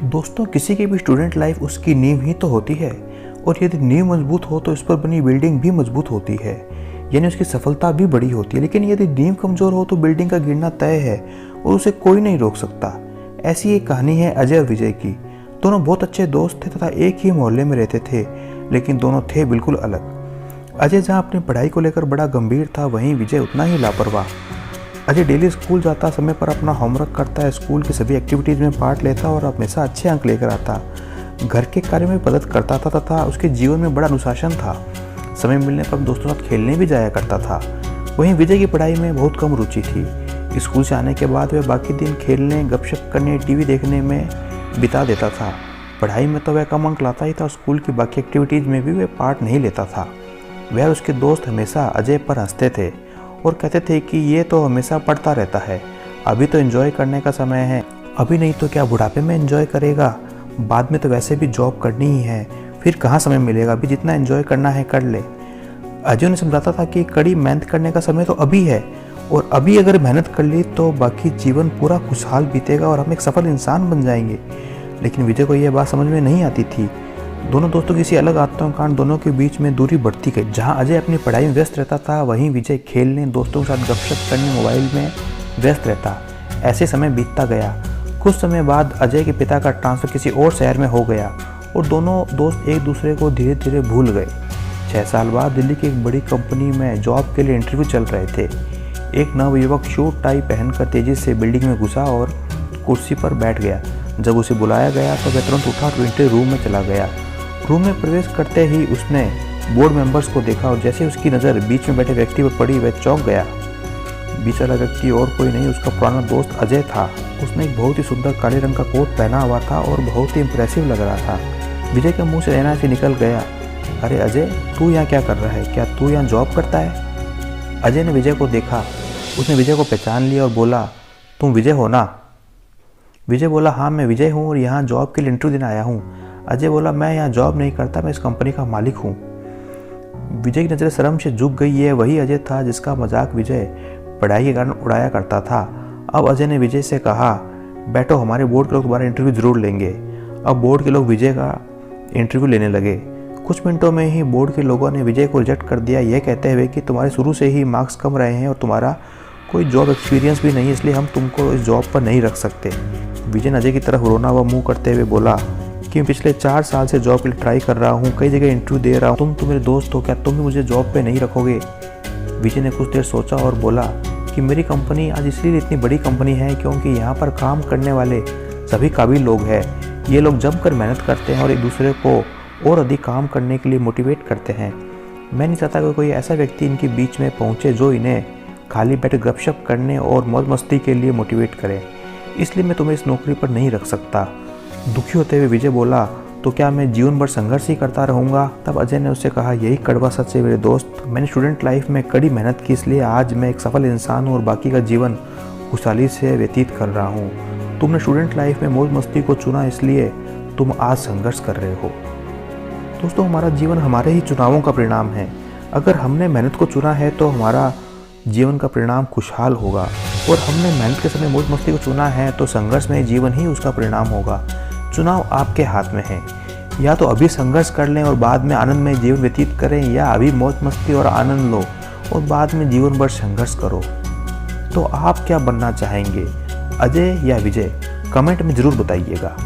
दोस्तों, किसी की भी स्टूडेंट लाइफ उसकी नींव ही तो होती है और यदि नींव मजबूत हो तो इस पर बनी बिल्डिंग भी मजबूत होती है, यानी उसकी सफलता भी बड़ी होती है। लेकिन यदि नींव कमज़ोर हो तो बिल्डिंग का गिरना तय है और उसे कोई नहीं रोक सकता। ऐसी एक कहानी है अजय और विजय की। दोनों बहुत अच्छे दोस्त थे तथा एक ही मोहल्ले में रहते थे, लेकिन दोनों थे बिल्कुल अलग। अजय जहाँ अपनी पढ़ाई को लेकर बड़ा गंभीर था, वहीं विजय उतना ही लापरवाह। अजय डेली स्कूल जाता, समय पर अपना होमवर्क करता है, स्कूल की सभी एक्टिविटीज़ में पार्ट लेता और हमेशा अच्छे अंक लेकर आता। घर के कार्य में मदद करता था तथा उसके जीवन में बड़ा अनुशासन था। समय मिलने पर दोस्तों के साथ खेलने भी जाया करता था। वहीं विजय की पढ़ाई में बहुत कम रुचि थी। स्कूल से आने के बाद वह बाकी दिन खेलने, गपशप करने, टीवी देखने में बिता देता था। पढ़ाई में तो वह कम अंक लाता ही था, स्कूल की बाकी एक्टिविटीज़ में भी वह पार्ट नहीं लेता था। वह और उसके दोस्त हमेशा अजय पर हंसते थे और कहते थे कि ये तो हमेशा पढ़ता रहता है, अभी तो एंजॉय करने का समय है, अभी नहीं तो क्या बुढ़ापे में एंजॉय करेगा, बाद में तो वैसे भी जॉब करनी ही है, फिर कहाँ समय मिलेगा, अभी जितना एंजॉय करना है कर ले। अजय ने समझाता था कि कड़ी मेहनत करने का समय तो अभी है और अभी अगर मेहनत कर ली तो बाकी जीवन पूरा खुशहाल बीतेगा और हम एक सफल इंसान बन जाएंगे। लेकिन विजय को यह बात समझ में नहीं आती थी। दोनों दोस्तों किसी अलग आदतों के कारण दोनों के बीच में दूरी बढ़ती गई। जहां अजय अपनी पढ़ाई में व्यस्त रहता था, वहीं विजय खेलने, दोस्तों के साथ गपशप करने, मोबाइल में व्यस्त रहता। ऐसे समय बीतता गया। कुछ समय बाद अजय के पिता का ट्रांसफ़र किसी और शहर में हो गया और दोनों दोस्त एक दूसरे को धीरे धीरे भूल गए। 6 साल बाद दिल्ली की एक बड़ी कंपनी में जॉब के लिए इंटरव्यू चल रहे थे। एक नवयुवक शूट टाई पहनकर तेजी से बिल्डिंग में घुसा और कुर्सी पर बैठ गया। जब उसे बुलाया गया तो वह तुरंत उठा और इंटरव्यू रूम में चला गया। रूम में प्रवेश करते ही उसने बोर्ड मेंबर्स को देखा और जैसे उसकी नज़र बीच में बैठे व्यक्ति पर पड़ी, वह चौंक गया। बीच वाला व्यक्ति और कोई नहीं, उसका पुराना दोस्त अजय था। उसने एक बहुत ही सुंदर काले रंग का कोट पहना हुआ था और बहुत ही इंप्रेसिव लग रहा था। विजय के मुंह से रहना से निकल गया, अरे अजय, तू यहाँ क्या कर रहा है? क्या तू यहाँ जॉब करता है? अजय ने विजय को देखा। उसने विजय को पहचान लिया और बोला, तुम विजय हो ना? विजय बोला, हाँ मैं विजय हूँ और यहाँ जॉब के लिए इंटरव्यू देने आया हूँ। अजय बोला, मैं यहाँ जॉब नहीं करता, मैं इस कंपनी का मालिक हूँ। विजय की नज़रें शर्म से झुक गई। है वही अजय था जिसका मजाक विजय पढ़ाई के कारण उड़ाया करता था। अब अजय ने विजय से कहा, बैठो, हमारे बोर्ड के लोग तुम्हारा इंटरव्यू ज़रूर लेंगे। अब बोर्ड के लोग विजय का इंटरव्यू लेने लगे। कुछ मिनटों में ही बोर्ड के लोगों ने विजय को रिजेक्ट कर दिया, यह कहते हुए कि तुम्हारे शुरू से ही मार्क्स कम रहे हैं और तुम्हारा कोई जॉब एक्सपीरियंस भी नहीं है, इसलिए हम तुमको इस जॉब पर नहीं रख सकते। विजय ने अजय की तरफ रोना हुआ मुँह करते हुए बोला कि पिछले 4 साल से जॉब के लिए ट्राई कर रहा हूँ, कई जगह इंटरव्यू दे रहा हूँ, तुम मेरे दोस्त हो, क्या तुम भी मुझे जॉब पे नहीं रखोगे? विजय ने कुछ देर सोचा और बोला कि मेरी कंपनी आज इसलिए इतनी बड़ी कंपनी है क्योंकि यहाँ पर काम करने वाले सभी काबिल लोग हैं। ये लोग जमकर मेहनत करते हैं और एक दूसरे को और अधिक काम करने के लिए मोटिवेट करते हैं। मैं नहीं चाहता कि कोई ऐसा व्यक्ति इनके बीच में पहुँचे जो इन्हें खाली बैठे गपशप करने और मौज मस्ती के लिए मोटिवेट करे, इसलिए मैं तुम्हें इस नौकरी पर नहीं रख सकता। दुखी होते हुए विजय बोला, तो क्या मैं जीवन भर संघर्ष ही करता रहूँगा? तब अजय ने उससे कहा, यही कड़वा सच है मेरे दोस्त, मैंने स्टूडेंट लाइफ में कड़ी मेहनत की, इसलिए आज मैं एक सफल इंसान हूँ और बाकी का जीवन खुशहाली से व्यतीत कर रहा हूँ। तुमने स्टूडेंट लाइफ में मौज मस्ती को चुना, इसलिए तुम आज संघर्ष कर रहे हो। दोस्तों, हमारा जीवन हमारे ही चुनावों का परिणाम है। अगर हमने मेहनत को चुना है तो हमारा जीवन का परिणाम खुशहाल होगा और हमने मेहनत के समय मौज मस्ती को चुना है तो संघर्ष में जीवन ही उसका परिणाम होगा। चुनाव आपके हाथ में है, या तो अभी संघर्ष कर लें और बाद में आनंद में जीवन व्यतीत करें, या अभी मौज मस्ती और आनंद लो और बाद में जीवन भर संघर्ष करो। तो आप क्या बनना चाहेंगे, अजय या विजय? कमेंट में ज़रूर बताइएगा।